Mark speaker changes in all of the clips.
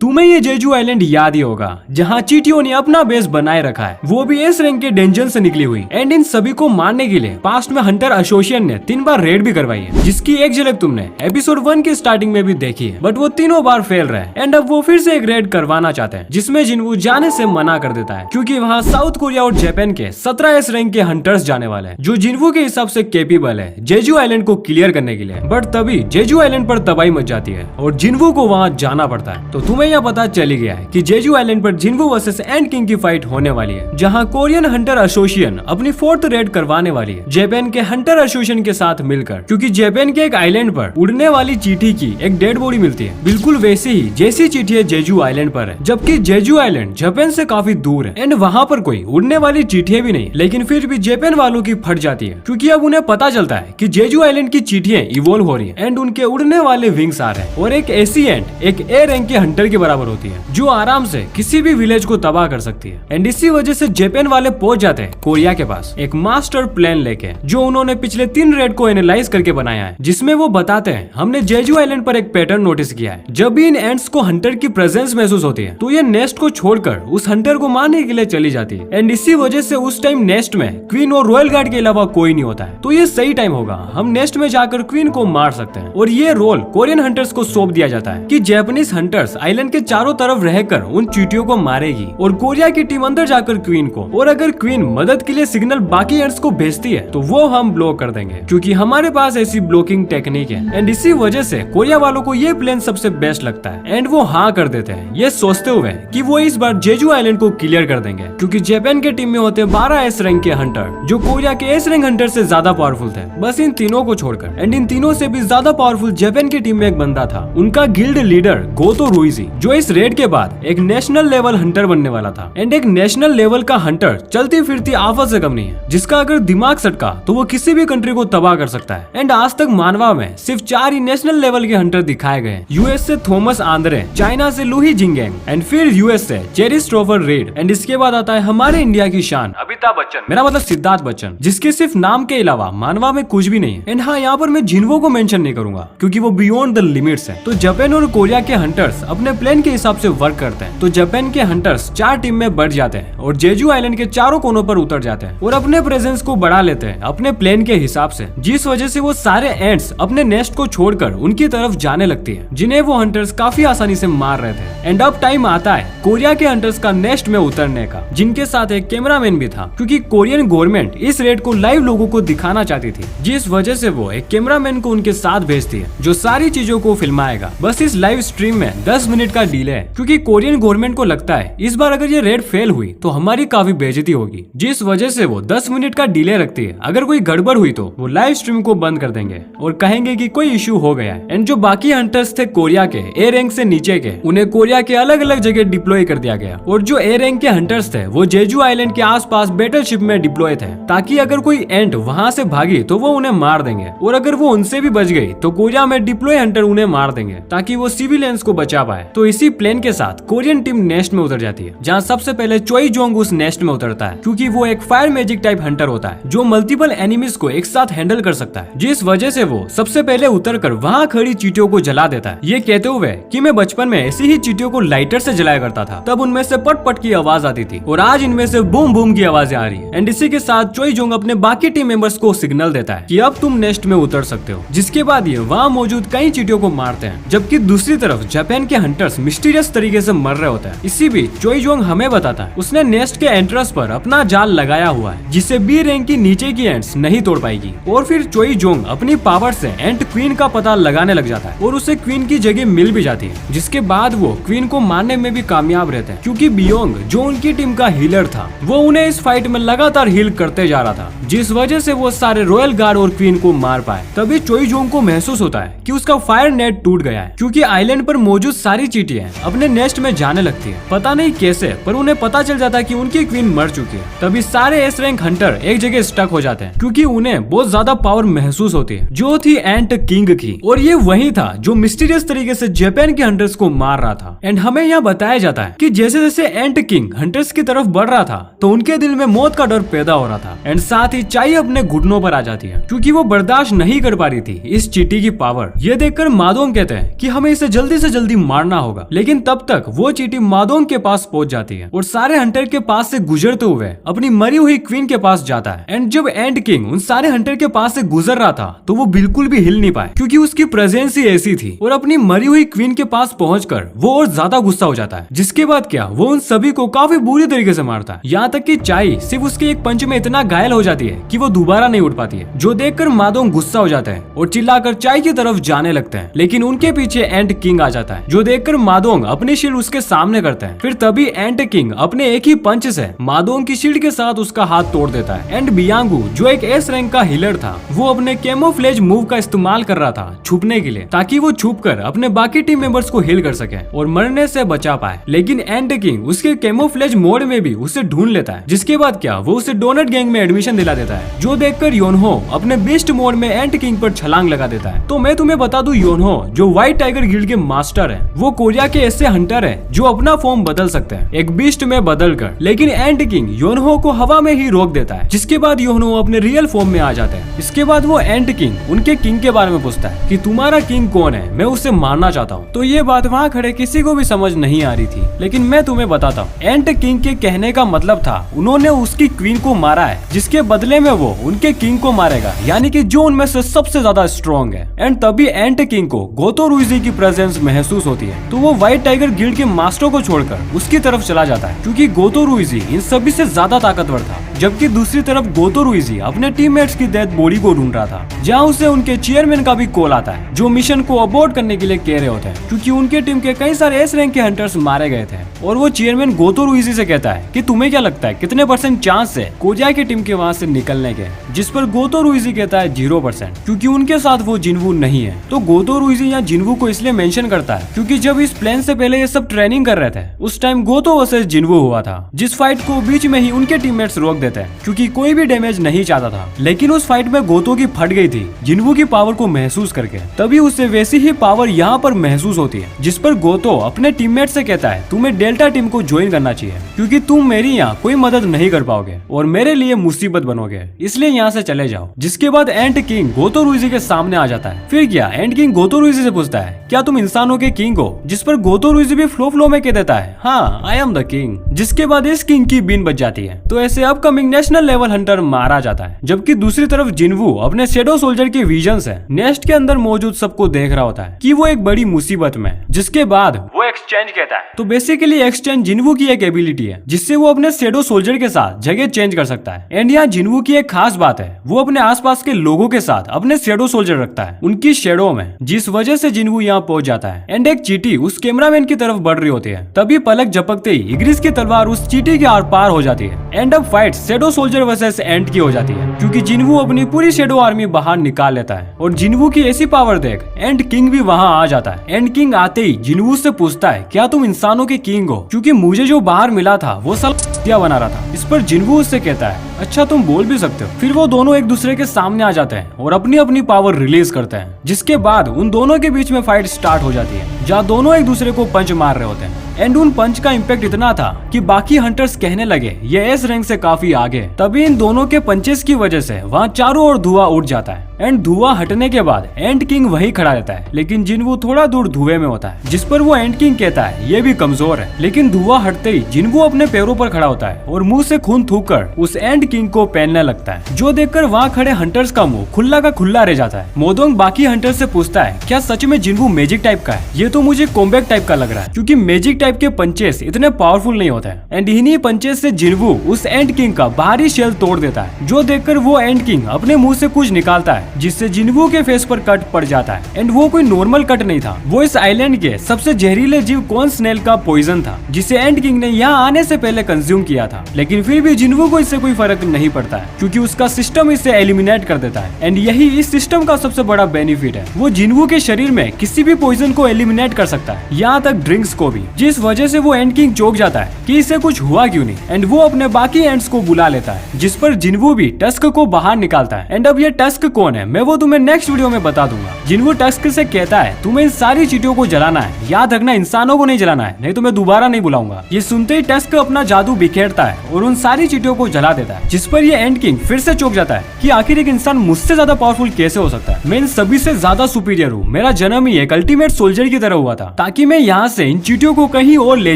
Speaker 1: तुम्हें ये Jeju island याद ही होगा जहाँ चींटियों ने अपना बेस बनाए रखा है, वो भी एस रैंक के डेंजन से निकली हुई। एंड इन सभी को मारने के लिए पास्ट में हंटर एसोसिएशन ने 3 बार रेड भी करवाई है, जिसकी एक झलक तुमने एपिसोड 1 की स्टार्टिंग में भी देखी है। बट वो तीनों बार फेल रहे एंड अब वो फिर से एक रेड करवाना चाहते हैं, जिसमें जिन्वू जाने से मना कर देता है क्योंकि वहाँ साउथ कोरिया और जापान के 17 एस रैंक के हंटर्स जाने वाले हैं, जो जिन्वू के हिसाब से कैपेबल है जेजू आइलैंड को क्लियर करने के लिए। बट तभी जेजू आइलैंड पर तबाही मच जाती है और जिन्वू को वहाँ जाना पड़ता है। तो तुम्हें यह पता चली गया है कि जेजू आइलैंड पर जिन्वू वर्सेस एंड किंग की फाइट होने वाली है, जहां कोरियन हंटर एसोसिएशन अपनी 4th रेड करवाने वाली है जापान के हंटर एसोसिएशन के साथ मिलकर, क्योंकि जापान के एक आइलैंड पर उड़ने वाली चींटी की एक डेड बॉडी मिलती है, बिल्कुल वैसी ही जैसी चींटी जेजू आइलैंड पर है, जबकि जेजू आइलैंड जापान से काफी दूर है एंड वहाँ पर कोई उड़ने वाली चींटियां भी नहीं। लेकिन फिर भी जापान वालों की फट जाती है क्योंकि अब उन्हें पता चलता है कि जेजू आइलैंड की चींटियां इवॉल्व हो रही है एंड उनके उड़ने वाले विंग्स आ रहे हैं और एक ऐसी एंड एक ए रैंक के हंटर के बराबर होती है जो आराम से किसी भी विलेज को तबाह कर सकती है। एंड इसी वजह से जापान वाले पहुंच जाते हैं कोरिया के पास एक मास्टर प्लान लेके, जो उन्होंने पिछले 3 रेड को एनालाइज करके बनाया है, जिसमें वो बताते हैं हमने जेजू आइलैंड पर एक पैटर्न नोटिस किया है। जब भी इन एंट्स को हंटर की प्रेजेंस महसूस होती है तो ये नेस्ट को छोड़कर उस हंटर को मारने के लिए चली जाती है। एंड इसी वजह से उस टाइम नेस्ट में क्वीन और रॉयल गार्ड के अलावा कोई नहीं होता है, तो ये सही टाइम होगा, हम नेस्ट में जाकर क्वीन को मार सकते हैं। और ये रोल कोरियन हंटर्स को सौंप दिया जाता है कि जापानीज हंटर्स आइलैंड के चारों तरफ रहकर उन चींटियों को मारेगी और कोरिया की टीम अंदर जाकर क्वीन को, और अगर क्वीन मदद के लिए सिग्नल बाकी एंड्स को भेजती है तो वो हम ब्लॉक कर देंगे क्योंकि हमारे पास ऐसी ब्लॉकिंग टेक्निक है। एंड इसी वजह से कोरिया वालों को ये प्लान सबसे बेस्ट लगता है एंड वो हाँ कर देते हैं, ये सोचते हुए कि वो इस बार जेजू आइलैंड को क्लियर कर देंगे, क्योंकि जापान के टीम में होते 12 एस रैंक के हंटर जो कोरिया के एस रैंक हंटर से ज्यादा पावरफुल थे, बस इन तीनों को छोड़कर। एंड इन तीनों से भी ज्यादा पावरफुल जापान की टीम में एक बंदा था, उनका गिल्ड लीडर गोतो रुइजी, जो इस रेड के बाद एक नेशनल लेवल हंटर बनने वाला था। एंड एक नेशनल लेवल का हंटर चलती फिरती आफत से कम नहीं है, जिसका अगर दिमाग सटका तो वो किसी भी कंट्री को तबाह कर सकता है। एंड आज तक मानवा में सिर्फ 4 ही नेशनल लेवल के हंटर दिखाए गए, यूएस से थॉमस आंद्रे, चाइना से लुही जिंगेंग एंड फिर यूएस से चेरिस्टोफर रेड। एंड इसके बाद आता है हमारे इंडिया की शान अमिताभ बच्चन, मेरा मतलब सिद्धार्थ बच्चन, जिसके सिर्फ नाम के अलावा मानवा में कुछ भी नहीं है। एंड हाँ, यहाँ पर मैं जिन्वो को मेंशन नहीं करूंगा क्योंकि वो बियॉन्ड द लिमिट्स है। तो जापान और कोरिया के हंटर्स अपने प्लान के हिसाब से वर्क करते हैं। तो जापान के हंटर्स 4 टीम में बढ़ जाते हैं और जेजू आइलैंड के चारों कोनों पर उतर जाते हैं और अपने प्रेजेंस को बढ़ा लेते हैं अपने प्लान के हिसाब से, जिस वजह से वो सारे एंड्स अपने नेस्ट को छोड़कर उनकी तरफ जाने लगती है, जिन्हें वो हंटर्स काफी आसानी से मार रहे थे। एंड अब टाइम आता है कोरिया के हंटर्स का नेस्ट में उतरने का, जिनके साथ एक कैमरामैन भी था, क्योंकि कोरियन गवर्नमेंट इस रेड को लाइव लोगों को दिखाना चाहती थी, जिस वजह से वो एक कैमरामैन को उनके साथ भेजती है जो सारी चीजों को फिल्माएगा। बस इस लाइव स्ट्रीम में 10 मिनट का डिले है, क्योंकि कोरियन गवर्नमेंट को लगता है इस बार अगर ये रेड फेल हुई तो हमारी काफी बेइज्जती होगी, जिस वजह से वो 10 मिनट का डिले रखती है। अगर कोई गड़बड़ हुई तो वो लाइव स्ट्रीम को बंद कर देंगे और कहेंगे कि कोई इशू हो गया है। एंड जो बाकी हंटर्स थे कोरिया के ए रैंक से नीचे के, उन्हें कोरिया के अलग अलग जगह डिप्लॉय कर दिया गया, और जो ए रैंक के हंटर्स थे वो जेजू आइलैंड के आसपास बैटलशिप में डिप्लॉय थे, ताकि अगर कोई एंट वहां से भागी तो वो उन्हें मार देंगे, और अगर वो उनसे भी बच गई तो कोरिया में डिप्लॉय हंटर उन्हें मार देंगे ताकि वो सिविलियंस को बचा पाए। तो इसी प्लान के साथ कोरियन टीम नेस्ट में उतर जाती है, जहाँ सबसे पहले चोई जोंग उस नेस्ट में उतरता है, क्योंकि वो एक फायर मैजिक टाइप हंटर होता है जो मल्टीपल एनिमीज को एक साथ हैंडल कर सकता है, जिस वजह से वो सबसे पहले उतरकर वहाँ खड़ी चींटियों को जला देता है, ये कहते हुए कि मैं बचपन में ऐसी ही चींटियों को लाइटर से जलाया करता था, तब उनमें से पट पट की आवाज आती थी और आज इनमें से बूम बूम की आवाजें आ रही है। एंड इसी के साथ चोई जोंग अपने बाकी टीम मेंबर्स को सिग्नल देता है कि अब तुम नेस्ट में उतर सकते हो, जिसके बाद ये वहाँ मौजूद कई चींटियों को मारते हैं, जबकि दूसरी तरफ जापान के हंटर्स मिस्टीरियस तरीके से मर रहे होते हैं। इसी बीच चोई जोंग हमें बताता है उसने नेस्ट के एंट्रेंस पर अपना जाल लगाया हुआ है, जिसे बी रैंक की नीचे की एंट्स नहीं तोड़ पाएगी। और फिर चोई जोंग अपनी पावर से एंट क्वीन का पता लगाने लग जाता है और उसे क्वीन की जगह मिल भी जाती है, जिसके बाद वो क्वीन को मारने में भी कामयाब रहते हैं, क्योंकि बियोंग जो उनकी टीम का हीलर था वो उन्हें इस फाइट में लगातार हील करते जा रहा था, जिस वजह से वो सारे रॉयल गार्ड और क्वीन को मार पाए। तभी चोई जोंग को महसूस होता है कि उसका फायर नेट टूट गया है, क्योंकि आइलैंड पर मौजूद सारी चींटियां अपने नेस्ट में जाने लगती है, पता नहीं कैसे, पर उन्हें पता चल जाता है कि उनकी क्वीन मर चुकी है। तभी सारे एस रैंक हंटर एक जगह स्टक हो जाते हैं, क्योंकि उन्हें बहुत ज्यादा पावर महसूस होती है जो थी एंट किंग की, और ये वही था जो मिस्टीरियस तरीके से जापान के हंटर्स को मार रहा था। एंड हमें यहाँ बताया जाता है कि जैसे जैसे एंट किंग हंटर्स की तरफ बढ़ रहा था तो उनके दिल में मौत का डर पैदा हो रहा था। एंड साथ ही चाई अपने घुटनों पर आ जाती है क्योंकि वो बर्दाश्त नहीं कर पा रही थी इस चींटी की पावर। ये देखकर मादोंग कहते हैं कि हमें इसे जल्दी से जल्दी मारना होगा, लेकिन तब तक वो चींटी मादोंग के पास पहुंच जाती है और सारे हंटर के पास से गुजरते हुए अपनी मरी हुई क्वीन के पास जाता है। एंड जब एंट किंग उन सारे हंटर के पास से गुजर रहा था तो वो बिल्कुल भी हिल नहीं पाए क्योंकि उसकी प्रेजेंस ही ऐसी थी। और अपनी मरी हुई क्वीन के पास पहुंचकर वो और ज्यादा गुस्सा हो जाता है, जिसके बाद क्या वो उन सभी को काफी बुरी तरीके से मारता है। यहाँ तक कि चाई सिर्फ उसके एक पंच में इतना घायल हो जाती है कि वो दोबारा नहीं उठ पाती है, जो देखकर मादोंग गुस्सा हो जाते हैं और चिल्लाकर चाई की तरफ जाने लगते हैं। लेकिन उनके पीछे एंट किंग आ जाता है, जो देखकर मादोंग अपनी शील्ड उसके सामने करते हैं। फिर तभी एंट किंग अपने एक ही पंच से मादोंग की शील्ड के साथ उसका हाथ तोड़ देता है। एंड बियांगू जो एक एस रैंक का हीलर था वो अपने कैमोफ्लेज मूव का इस्तेमाल कर रहा था छुपने के लिए, ताकि वो छुपकर अपने बाकी टीम मेंबर्स को हील कर सके और मरने से बचा पाए। लेकिन एंट किंग उसके कैमोफ्लेज मोड में भी उसे ढूंढ लेता है, जिसके बाद क्या वो उसे डोनट गैंग में एडमिशन दिला देता है, जो देखकर योनहो अपने बीस्ट मोड में एंट किंग पर छलांग लगा देता है। तो मैं तुम्हें बता दूं, योनहो जो व्हाइट टाइगर गिल्ड के मास्टर है, वो कोरिया के ऐसे हंटर है जो अपना फॉर्म बदल सकते हैं एक बीस्ट में बदल कर। लेकिन एंट किंग योनहो को हवा में ही रोक देता है, जिसके बाद योनहो अपने रियल फॉर्म में आ जाते हैं। इसके बाद वो एंट किंग उनके किंग के बारे में पूछता है कि तुम्हारा किंग कौन है, मैं उसे मारना चाहता हूँ। तो ये बात वहाँ खड़े किसी को भी समझ नहीं आ रही थी, लेकिन मैं तुम्हें बताता हूँ। एंट किंग के कहने का मतलब था उन्होंने उसकी क्वीन को मारा है, जिसके बदले में वो उनके किंग को मारेगा, यानी कि जो उनमें से सबसे ज्यादा स्ट्रॉन्ग है। एंड तभी एंट किंग को गोतो रुइजी की प्रेजेंस महसूस होती है, तो वो व्हाइट टाइगर गिल्ड के मास्टर को छोड़कर उसकी तरफ चला जाता है, क्योंकि गोतो रुइजी इन सभी से ज्यादा ताकतवर था। जबकि दूसरी तरफ गोतो रुइजी अपने टीममेट्स की डेड बॉडी को ढूंढ रहा था, जहाँ उसे उनके चेयरमैन का भी कॉल आता है, जो मिशन को अबॉर्ट करने के लिए कह रहे होते हैं, क्योंकि उनके टीम के कई सारे एस रैंक के हंटर्स मारे गए थे। और वो चेयरमैन गोतो रुइजी से कहता है कि तुम्हें क्या लगता है कितने % चांस है कोरिया की टीम के वहाँ से निकलने के, जिस पर गोतो रुइजी कहता है 0%, क्योंकि उनके साथ वो जिन्वू नहीं है। तो गोतो रुइजी यहाँ जिन्वू को इसलिए मेंशन करता है क्योंकि जब इस प्लान से पहले ये सब ट्रेनिंग कर रहे थे, उस टाइम गोतो वर्सेस जिन्वू हुआ था, जिस फाइट को बीच में ही उनके टीममेट्स रोक देते हैं क्योंकि कोई भी डैमेज नहीं चाहता था। लेकिन उस फाइट में गोतो की फट गई थी जिन्वू की पावर को महसूस करके, तभी उसे वैसी ही पावर यहाँ पर महसूस होती है, जिस पर गोतो अपने टीममेट से कहता है तुम्हें डेल्टा टीम को ज्वाइन करना चाहिए, क्योंकि तुम मेरी यहाँ कोई मदद नहीं कर पाओगे और मेरे लिए मुसीबत बनोगे, इसलिए यहाँ से चले जाओ। जिसके बाद एंट किंग गोतो रुइजी के सामने आ जाता है। फिर क्या एंट किंग गोतो रुइजी से पूछता है क्या तुम इंसानों के किंग हो, जिस पर गोतो रुइजी भी फ्लो में कह देता है हाँ आई एम द किंग। जिसके बाद इस किंग की बीन बच जाती है, तो ऐसे अपकमिंग नेशनल लेवल हंटर मारा जाता है। जबकि दूसरी तरफ जिन्वू अपने शेडो सोल्जर की विजन से नेस्ट के अंदर मौजूद सबको देख रहा होता है कि वो एक बड़ी मुसीबत में। जिसके बाद वो एक्सचेंज कहता है। तो बेसिकली एक्सचेंज जिन्वू की एक एबिलिटी है, जिससे वो अपने शेडो सोल्जर के साथ जगह चेंज कर सकता है। एंड यहाँ जिन्वू की एक खास बात है, वो अपने आसपास के लोगों के साथ अपने शेडो सोल्जर रखता है उनकी शेडो में, जिस वजह से जिन्वू यहाँ पहुंच जाता है। एंड एक चींटी उस कैमरामैन की तरफ बढ़ रही होती है, तभी पलक झपकते ही इग्रिस की तलवार उस चींटी के आर पार हो जाती है। एंड अब फाइट शेडो सोल्जर वर्सेस एंट की हो जाती है, क्योंकि जिन्वू अपनी पूरी शेडो आर्मी बाहर निकाल लेता है। और जिन्वू की ऐसी पावर देख एंट किंग भी वहाँ आ जाता है। एंट किंग आते ही जिन्वू से पूछता है क्या तुम इंसानों के किंग हो, क्योंकि मुझे जो बाहर मिला था वो साला बना रहा था। इस पर जिन्वू उससे कहता है अच्छा तुम बोल भी सकते हो। फिर वो दोनों एक दूसरे के सामने आ जाते हैं और अपनी अपनी पावर रिलीज करते हैं, जिसके बाद उन दोनों के बीच में फाइट स्टार्ट हो जाती है, जहाँ दोनों एक दूसरे को पंच मार रहे होते हैं। एंड उन पंच का इम्पैक्ट इतना था कि बाकी हंटर्स कहने लगे ये एस रैंक से काफी आगे। तभी इन दोनों के पंचेस की वजह से वहाँ चारों ओर धुआं उठ जाता है। एंड धुआं हटने के बाद एंट किंग वही खड़ा रहता है, लेकिन जिन्वू थोड़ा दूर धुएं में होता है, जिस पर वो एंट किंग कहता है ये भी कमजोर है। लेकिन धुआं हटते ही जिन्वू अपने पैरों पर खड़ा होता है और मुंह से खून थूककर उस एंट किंग को पहनने लगता है, जो देखकर वहाँ खड़े हंटर्स का मुंह खुला का खुला रह जाता है। मोदोंग बाकी हंटर्स से पूछता है क्या सच में जिन्वू मैजिक टाइप का है, ये तो मुझे कॉम्बैट टाइप का लग रहा है, क्योंकि मैजिक टाइप के पंचेस इतने पावरफुल नहीं होते हैं। एंड इन्हीं पंचेस से जिन्वू उस एंट किंग का बाहरी शेल तोड़ देता है, जो देखकर वो एंट किंग अपने मुंह से कुछ निकालता है, जिससे जिन्वू के फेस पर कट पड़ जाता है। एंड वो कोई नॉर्मल कट नहीं था, वो इस आइलैंड के सबसे जहरीले जीव कॉर्न स्नेल का पॉइजन था, जिसे एंट किंग ने यहाँ आने से पहले कंज्यूम किया था। लेकिन फिर भी जिन्वू को इससे कोई फर्क नहीं पड़ता है, क्योंकि उसका सिस्टम इसे एलिमिनेट कर देता है। एंड यही इस सिस्टम का सबसे बड़ा बेनिफिट है, वो जिन्वू के शरीर में किसी भी पॉइजन को एलिमिनेट कर सकता है, यहाँ तक ड्रिंक्स को भी, जिस वजह से वो एंट किंग चौंक जाता है कि इसे कुछ हुआ क्यों नहीं। एंड वो अपने बाकी एंट्स को बुला लेता है, जिस पर जिन्वू भी टस्क को बाहर निकालता है। एंड अब ये टस्क कौन है है मैं वो तुम्हें नेक्स्ट वीडियो में बता दूंगा। जिन्वो टस्क से कहता है तुम्हें इन सारी चीटियों को जलाना है, याद रखना इंसानों को नहीं जलाना है, नहीं तो मैं दोबारा नहीं बुलाऊंगा। ये सुनते ही टस्क अपना जादू बिखेरता है और उन सारी चीटियों को जला देता है, जिस पर ये एंड किंग फिर से चौंक जाता है कि आखिर एक इंसान मुझसे ज्यादा पावरफुल कैसे हो सकता है। मैं इन सभी से ज्यादा सुपीरियर हूँ, मेरा जन्म ही एक अल्टीमेट सोल्जर की तरह हुआ था ताकि मैं यहाँ से इन चीटियों को कहीं और ले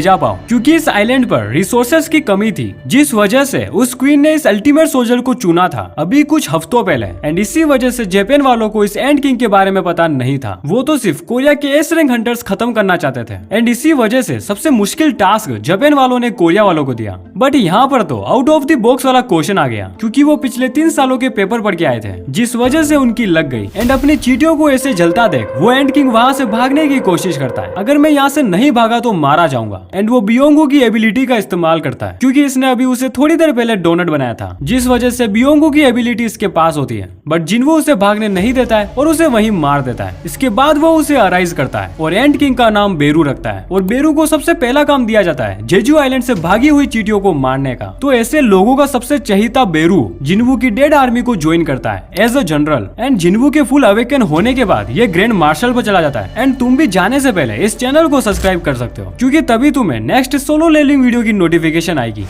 Speaker 1: जा पाऊँ, क्योंकि इस आइलैंड पर रिसोर्सेज की कमी थी, जिस वजह से उस क्वीन ने इस अल्टीमेट सोल्जर को चुना था अभी कुछ हफ्तों पहले। एंड इसी वजह से जापान वालों को इस एंड किंग के बारे में पता नहीं था, वो तो सिर्फ कोरिया के एस रैंक हंटर्स खत्म करना चाहते थे। एंड इसी वजह से सबसे मुश्किल टास्क जापान वालों ने कोरिया वालों को दिया। बट यहाँ पर तो आउट ऑफ द बॉक्स वाला क्वेश्चन आ गया, क्योंकि वो पिछले 3 सालों के पेपर पढ़ के आए थे, जिस वजह से उनकी लग गई। एंड अपनी चीटियों को ऐसे जलता देख वो एंड किंग वहाँ से भागने की कोशिश करता है, अगर मैं यहाँ से नहीं भागा तो मारा जाऊंगा। एंड वो बियोंगो की एबिलिटी का इस्तेमाल करता है, क्योंकि इसने अभी उसे थोड़ी देर पहले डोनट बनाया था, जिस वजह से बियोंगो की एबिलिटी इसके पास होती है। बट जिन्वो उसे भागने नहीं देता है और उसे वहीं मार देता है। इसके बाद वो उसे अराइज करता है और एंड किंग का नाम बेरू रखता है, और बेरू को सबसे पहला काम दिया जाता है जेजू आइलैंड से भागी हुई चीटियों को मारने का। तो ऐसे लोगों का सबसे चहीता बेरू जिन्वो की डेड आर्मी को ज्वाइन करता है एज अ जनरल। एंड जिन्वो के फुल अवेकन होने के बाद ये ग्रैंड मार्शल पर चला जाता है। एंड तुम भी जाने से पहले इस चैनल को सब्सक्राइब कर सकते हो, क्योंकि तभी तुम्हें नेक्स्ट सोलो लेवलिंग वीडियो की नोटिफिकेशन आएगी।